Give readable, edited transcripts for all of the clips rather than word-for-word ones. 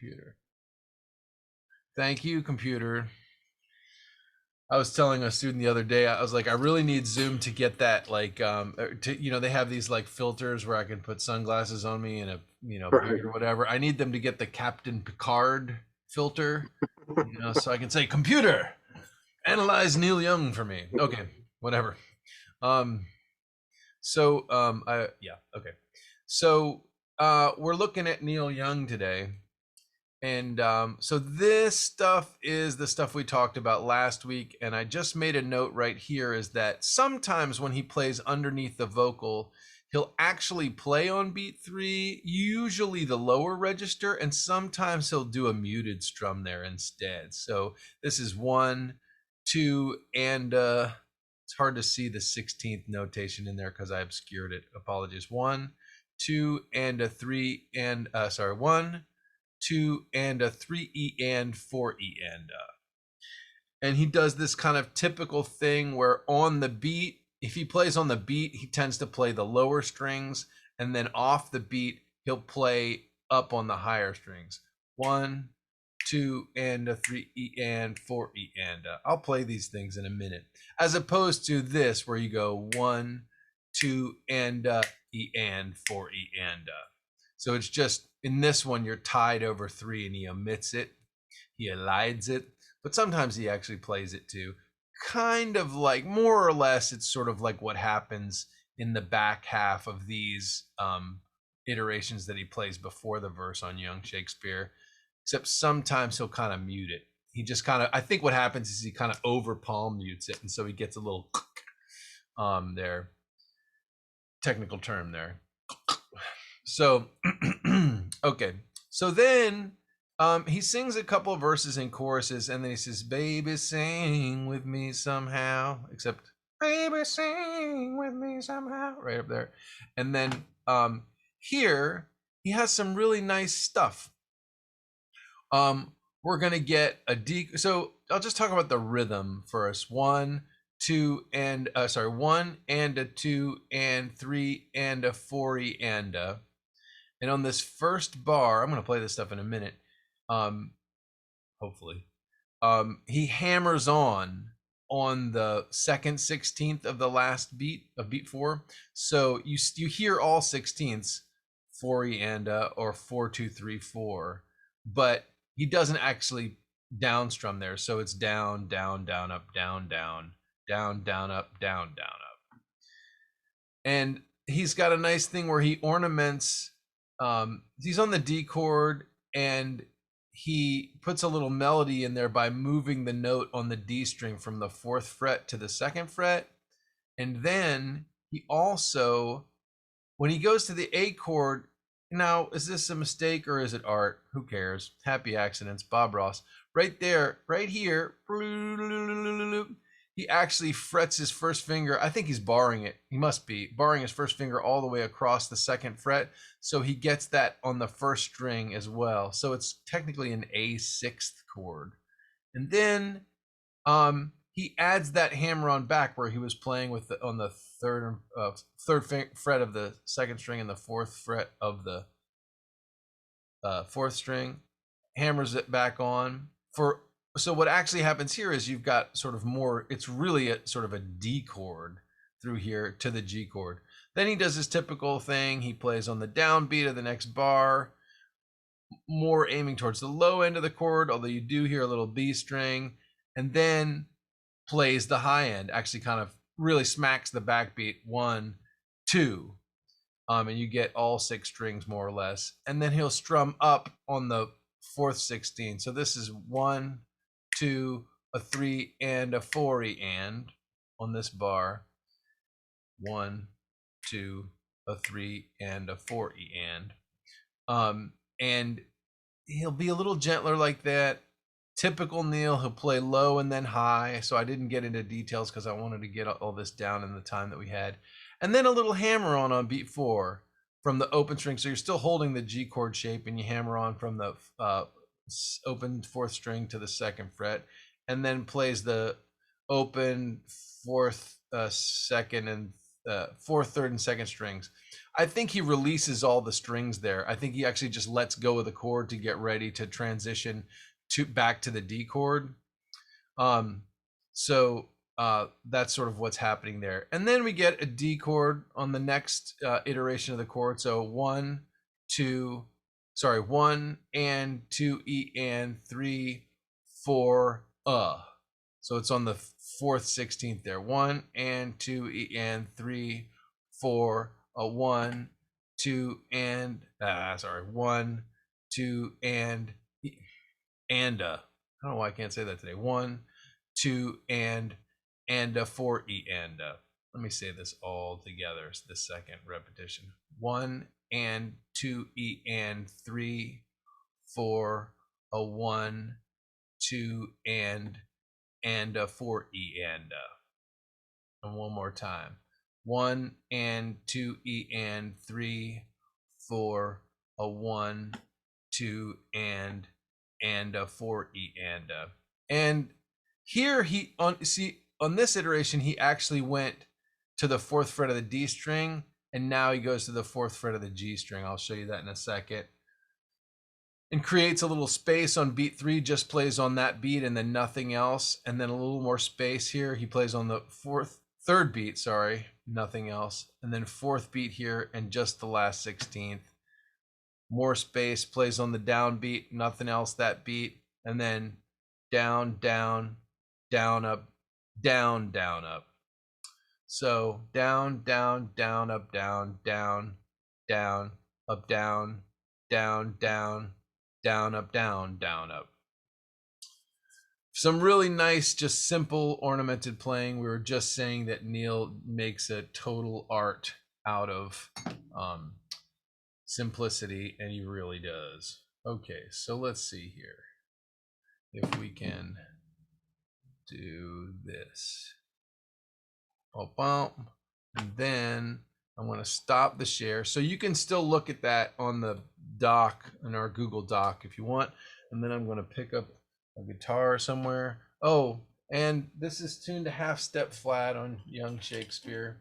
computer. Thank you, computer. I was telling a student the other day, I was like, I really need Zoom to get that, like, they have these like filters where I can put sunglasses on me and a, Right. beard or whatever. I need them to get the Captain Picard filter, so I can say, computer, analyze Neil Young for me. Okay, whatever. Um, okay. So, we're looking at Neil Young today. And so this stuff is the stuff we talked about last week. And I just made a note right here is that sometimes when he plays underneath the vocal, he'll actually play on beat 3, usually the lower register, and sometimes he'll do a muted strum there instead. So this is 1, 2, and it's hard to see the 16th notation in there because I obscured it. Apologies. 1, 2, and a 3, and 1, 2, and a 3E and 4E and he does this kind of typical thing where on the beat, if he plays on the beat, he tends to play the lower strings, and then off the beat, he'll play up on the higher strings. 1, 2, and a 3E and 4E and I'll play these things in a minute, as opposed to this where you go 1, 2, and E and 4E and so it's just in this one you're tied over 3 and he omits it, he elides it, but sometimes he actually plays it too. Kind of like, more or less, it's sort of like what happens in the back half of these iterations that he plays before the verse on Young Shakespeare, except sometimes he'll kind of mute it. He just kind of, I think what happens is he kind of over palm mutes it, and so he gets a little there, technical term there. So, okay. So then he sings a couple of verses and choruses, and then he says, baby, sing with me somehow, except, baby, sing with me somehow, right up there. And then here, he has some really nice stuff. We're going to get a D. So I'll just talk about the rhythm first. 1, 2, and, 1, and a 2, and 3, and a 4, and a. And on this first bar, I'm going to play this stuff in a minute, hopefully. He hammers on the second 16th of the last beat of beat 4. So you hear all 16ths, 4 and or 4 2 3 4, but he doesn't actually down strum there. So it's down down down up down down down down up down down up. And he's got a nice thing where he ornaments. He's on the D chord and he puts a little melody in there by moving the note on the D string from the 4th fret to the 2nd fret. And then he also, when he goes to the A chord, now, is this a mistake or is it art? Who cares? Happy accidents, Bob Ross. Right there, right here, he actually frets his first finger. I think he's barring it. He must be barring his first finger all the way across the 2nd fret. So he gets that on the 1st string as well. So it's technically an A6th chord. And then he adds that hammer on back where he was playing with on the third fret of the 2nd string and the 4th fret of the 4th string, hammers it back on. So what actually happens here is you've got sort of more, it's really a sort of a D chord through here to the G chord. Then he does his typical thing. He plays on the downbeat of the next bar, more aiming towards the low end of the chord, although you do hear a little B string, and then plays the high end, actually kind of really smacks the backbeat, 1, 2, and you get all 6 strings more or less, and then he'll strum up on the 4th 16. So this is 1, 2, a 3, and a 4 and on this bar, 1, 2, a 3, and a 4 and he'll be a little gentler like that. Typical Neil, he'll play low and then high. So I didn't get into details because I wanted to get all this down in the time that we had. And then a little hammer on beat 4 from the open string. So you're still holding the G chord shape and you hammer on from the open 4th string to the 2nd fret, and then plays the open 4th, 2nd, and fourth, third, and second strings. I think he releases all the strings there. I think he actually just lets go of the chord to get ready to transition back to the D chord. So that's sort of what's happening there. And then we get a D chord on the next iteration of the chord. So 1 and 2 E and 3 4 So it's on the fourth 16th there. 1 and 2 E and 3 4 1 2 and 1 2 and I don't know why I can't say that today. 1 2 and 4 E and Let me say this all together. It's the second repetition. 1 and 2 E and 3 4 1 2 and 4 E and one more time. 1 and 2 E and 3 4 1 2 and 4 E and here he on this iteration he actually went to the fourth fret of the D string, and now he goes to the fourth fret of the G string. I'll show you that in a second. And creates a little space on beat 3, just plays on that beat and then nothing else, and then a little more space here. He plays on the third beat, nothing else, and then fourth beat here and just the last 16th. More space, plays on the down beat, nothing else that beat, and then down, down, down, up, down, down, up. So down, down, down, up, down, down, down, up, down, down, down, down, up, down, down, up. Some really nice, just simple ornamented playing. We were just saying that Neil makes a total art out of simplicity, and he really does. Okay, so let's see here if we can do this. And then I'm going to stop the share. So you can still look at that on the doc, in our Google Doc if you want. And then I'm going to pick up a guitar somewhere. Oh, and this is tuned to half step flat on young Shakespeare,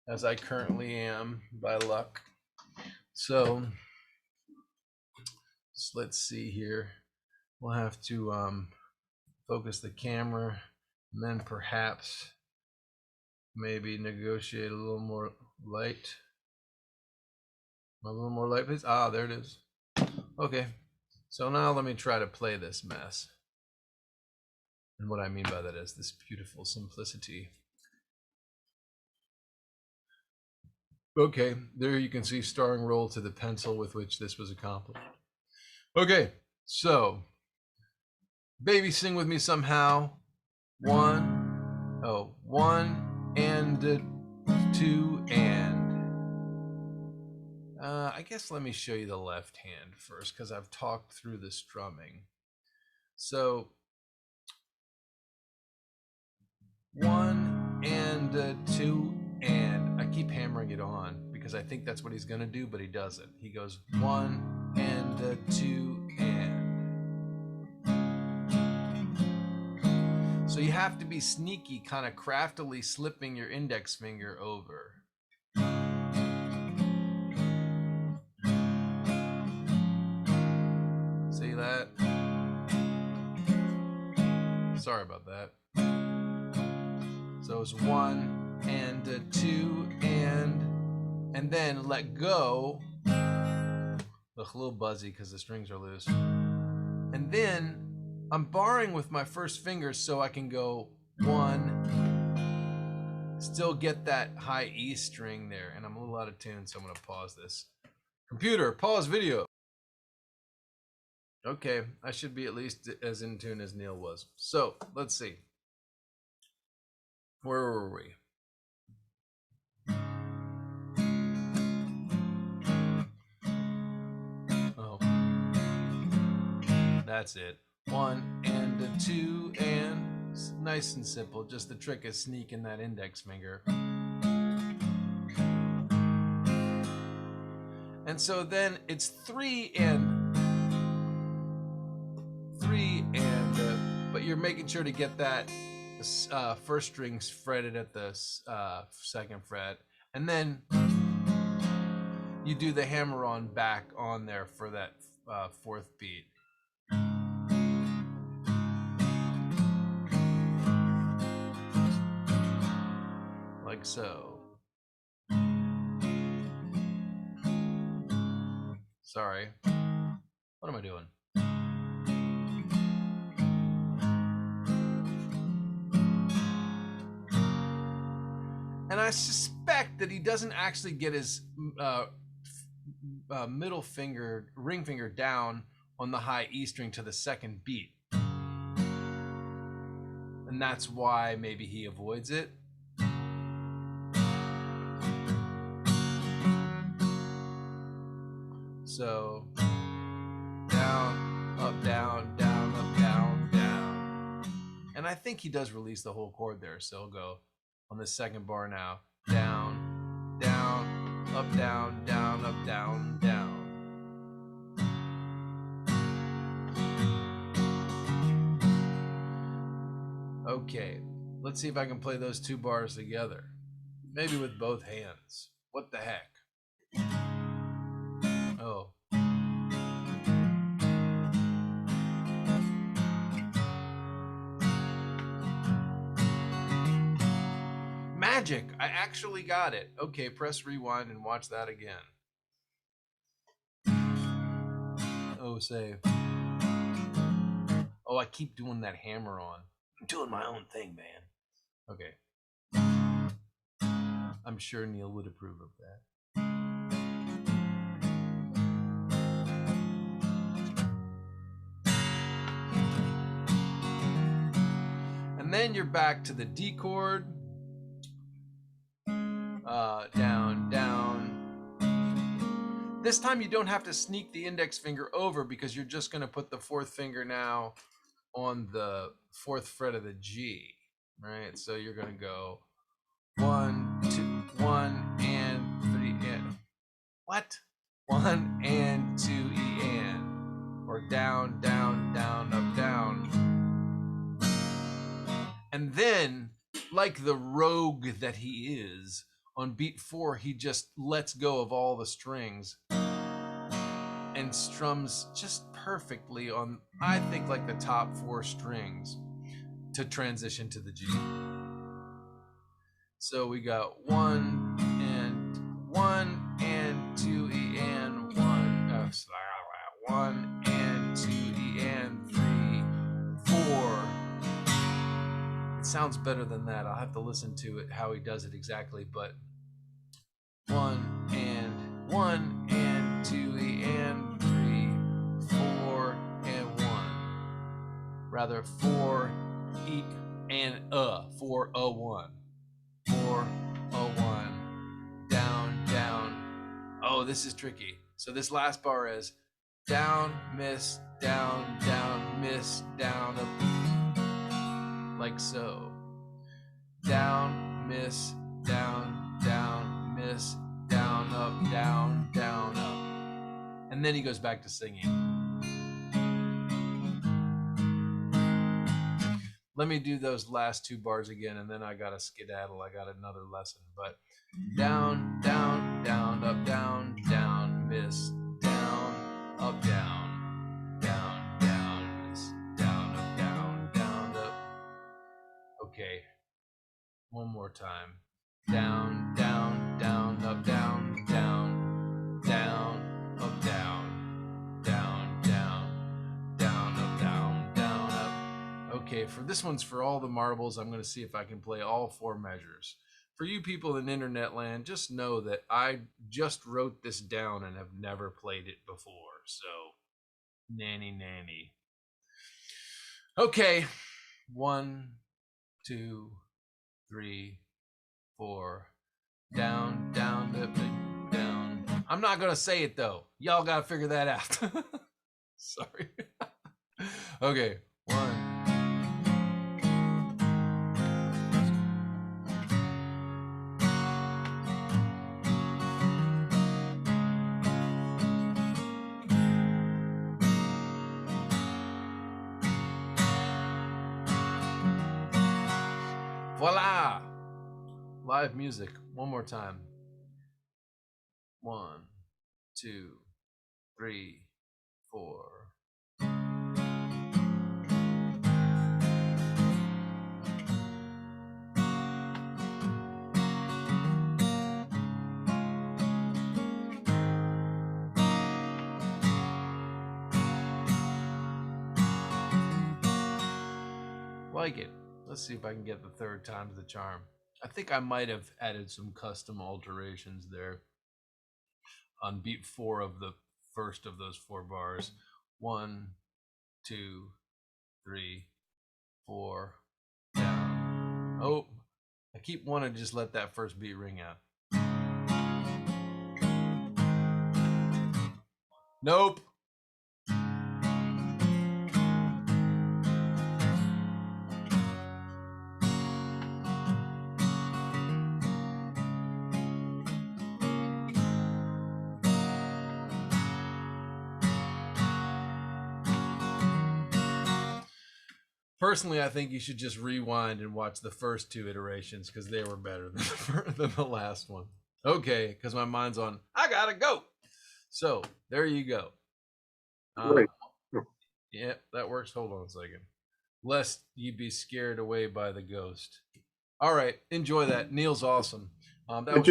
as I currently am by luck. So let's see here. We'll have to focus the camera and then perhaps maybe negotiate a little more light. A little more light, please. Ah, there it is. Okay, so now let me try to play this mess. And what I mean by that is this beautiful simplicity. Okay, there you can see starring roll to the pencil with which this was accomplished. Okay, so baby sing with me somehow. 1 and 2 and I guess let me show you the left hand first, because I've talked through the strumming. So 1 and 2 and I keep hammering it on because I think that's what he's gonna do, but he doesn't. He goes 1 and 2 and. So you have to be sneaky, kind of craftily slipping your index finger over. See that? Sorry about that. So it's 1 and 2 and then let go. Look, a little buzzy because the strings are loose. And then I'm barring with my first finger so I can go 1, still get that high E string there, and I'm a little out of tune, so I'm gonna pause this. Computer, pause video. Okay, I should be at least as in tune as Neil was. So let's see. Where were we? Oh, that's it. 1 and 2 and nice and simple. Just the trick is sneaking that index finger. And so then it's 3 and but you're making sure to get that first strings fretted at the second fret, And then you do the hammer-on back on there for that fourth beat. Like so. Sorry. What am I doing? And I suspect that he doesn't actually get his middle finger, ring finger down on the high E string to the second beat. And that's why maybe he avoids it. So down, up, down, down, up, down, down. And I think he does release the whole chord there. So he'll go on the second bar now. Down, down, up, down, down, up, down, down. Okay, let's see if I can play those two bars together. Maybe with both hands. What the heck? Oh. Magic! I actually got it. Okay, press rewind and watch that again. Oh, say. Oh, I keep doing that hammer on. I'm doing my own thing, man. Okay. I'm sure Neil would approve of that. And then you're back to the D chord. Down, down. This time you don't have to sneak the index finger over because you're just going to put the fourth finger now on the fourth fret of the G, right? So you're going to go 1, 2, 1 and 3 and what? 1 and 2 E and, or down, down, down, up, down. And then, like the rogue that he is, on beat 4 he just lets go of all the strings and strums just perfectly on, I think, like the top 4 strings to transition to the G. So we got 1 and 2 E and 1 and 2 E and 3, 4. It sounds better than that. I'll have to listen to it how he does it exactly, but 1 and 2 E and 3, 4 and 1. Rather 4 E and 4 1. 4 1. Down, down. Oh, this is tricky. So this last bar is down, miss, down, down, miss, down, up, like so. Down, miss, down, down, miss, down, up, down, down, up. And then he goes back to singing. Let me do those last 2 bars again, and then I got a skedaddle. I got another lesson. But down, down, down, up, down, down, miss, down, up, down, down, down, miss, down, up, down, down, up. Okay, one more time. Down, down, down, up, down, down, down, up, down, down, down, down, up, down, down, up. Okay, for this one's for all the marbles. I'm going to see if I can play all 4 measures. For you people in internet land, just know that I just wrote this down and have never played it before. So, nanny, nanny. Okay, 1, 2, 3, 4. Down, down, down. I'm not going to say it though. Y'all got to figure that out. Sorry. Okay, 1. Voila! Live music. One more time. 1, 2, 3, 4. Like it. Let's see if I can get the third time's the charm. I think I might have added some custom alterations there on beat 4 of the first of those 4 bars. 1, 2, 3, 4, down. Oh, I keep wanting to just let that first beat ring out. Nope. Personally, I think you should just rewind and watch the first 2 iterations because they were better than the last one. Okay, because my mind's on, I gotta go. So there you go. Great. Yeah, that works. Hold on a second. Lest you be scared away by the ghost. All right, enjoy that. Neil's awesome. That was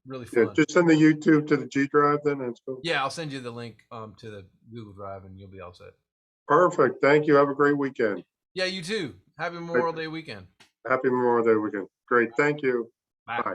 really Yeah, fun. just send the YouTube to the G Drive then. That's cool. Yeah, I'll send you the link to the Google Drive and you'll be all set. Perfect. Thank you. Have a great weekend. Yeah, you too. Happy Memorial Day weekend. Happy Memorial Day weekend. Great. Thank you. Bye. Bye.